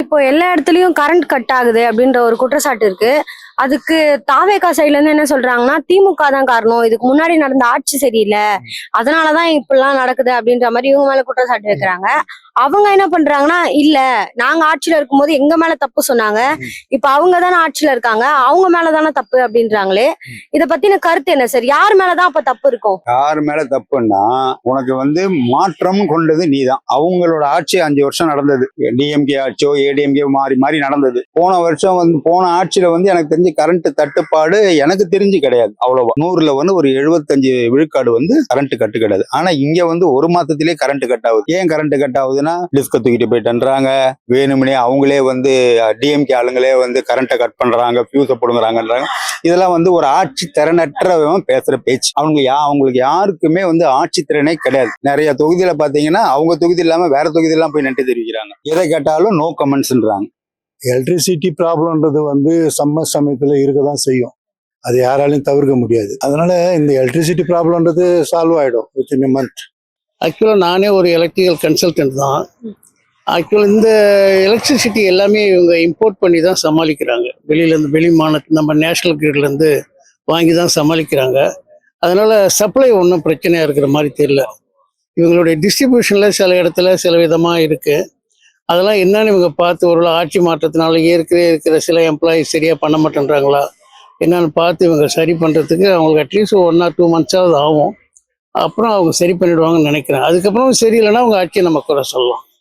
இப்போ எல்லா இடத்துலயும் கரண்ட் கட் ஆகுது அப்படின்ற ஒரு குற்றச்சாட்டு இருக்கு. அதுக்கு தாவேகா சைடுல இருந்து என்ன சொல்றாங்கன்னா, திமுக தான் காரணம். இதுக்கு முன்னாடி நடந்த ஆட்சி சரியில்லை. அதனாலதான் இப்படிலாம் நடக்குது அப்படின்ற மாதிரி இவங்க மேல குற்றச்சாட்டு வைக்கிறாங்க. அவங்க என்ன பண்றாங்கன்னா, இல்ல நாங்க ஆட்சியில இருக்கும்போது எங்க மேல தப்பு சொன்னாங்க. இப்ப அவங்க தானே ஆட்சியில இருக்காங்க. அவங்க மேலதானே தப்பு அப்படின்றாங்களே. இத பத்தின கருத்து என்ன சார்? யார் மேலதான் அப்ப தப்பு இருக்கும்? யார் மேல தப்புன்னா, உனக்கு மாற்றம் கொண்டது நீதான். அவங்களோட ஆட்சி 5 வருஷம் நடந்தது. டிஎம்கே ஆட்சியோ ஏடிஎம்கே மாறி மாறி நடந்தது. போன வருஷம் போன ஆட்சியில எனக்கு தெரிஞ்சு கரண்ட் தட்டுப்பாடு எனக்கு தெரிஞ்சு கிடையாது. அவ்வளவா 100ல ஒரு 75 விழுக்காடு கரண்ட் கட்டு கிடையாது. ஆனா இங்க ஒரு மாசத்திலே கரண்ட் கட் ஆகுது. ஏன் கரண்ட் கட் ஆகுதுன்னா, டிஸ்க தூக்கிட்டு போயிட்டுன்றாங்க. வேணும்னே அவங்களே டிஎம்கே ஆளுங்களே கரண்ட்டை கட் பண்றாங்க, பியூஸை போடுங்கிறாங்கன்றாங்க. இதெல்லாம் ஒரு ஆட்சி திறனற்றவன் பேசுற பேச்சு. அவங்களுக்கு யாருக்குமே ஆட்சி திறனே கிடையாது. நிறைய தொகுதியில பாத்தீங்கன்னா அவங்க தொகுதி இல்லாம வேற தொகுதி எல்லாம் போய் நன்றி தெரிவிக்கிறாங்க. எதை கேட்டாலும் நோ கமெண்ட்ஸ்ன்றாங்க. எலக்ட்ரிசிட்டி ப்ராப்ளம்ன்றது சம்மர் சமயத்துல இருக்கதான் செய்யும். அது யாராலையும் தவிர்க்க முடியாது. அதனால இந்த எலக்ட்ரிசிட்டி ப்ராப்ளம்ன்றது சால்வ் ஆயிடும் வித்தின் எ மந்த். ஆக்சுவலாக நானே ஒரு எலக்ட்ரிக்கல் கன்சல்டன்ட் தான். ஆக்சுவலாக இந்த எலக்ட்ரிசிட்டி எல்லாமே இவங்க இம்போர்ட் பண்ணி தான் சமாளிக்கிறாங்க. வெளியிலேருந்து வெளி நம்ம நேஷ்னல் கிரிட்லேருந்து வாங்கி தான் சமாளிக்கிறாங்க. அதனால் சப்ளை ஒன்றும் பிரச்சனையாக இருக்கிற மாதிரி தெரியல. இவங்களுடைய டிஸ்ட்ரிபியூஷனில் சில இடத்துல சில விதமாக இருக்குது. அதெல்லாம் என்னன்னு இவங்க பார்த்து ஒரு ஆட்சி மாற்றத்தினால இருக்கிற சில எம்ப்ளாயிஸ் சரியாக பண்ண மாட்டேன்றாங்களா என்னன்னு பார்த்து இவங்க சரி பண்ணுறதுக்கு அவங்களுக்கு அட்லீஸ்ட் 1 or 2 months ஆகும். அப்புறம் அவங்க சரி பண்ணிடுவாங்கன்னு நினைக்கிறேன். அதுக்கப்புறம் சரியில்லைன்னா அவங்க ஆட்சியை நம்ம குறை சொல்லலாம்.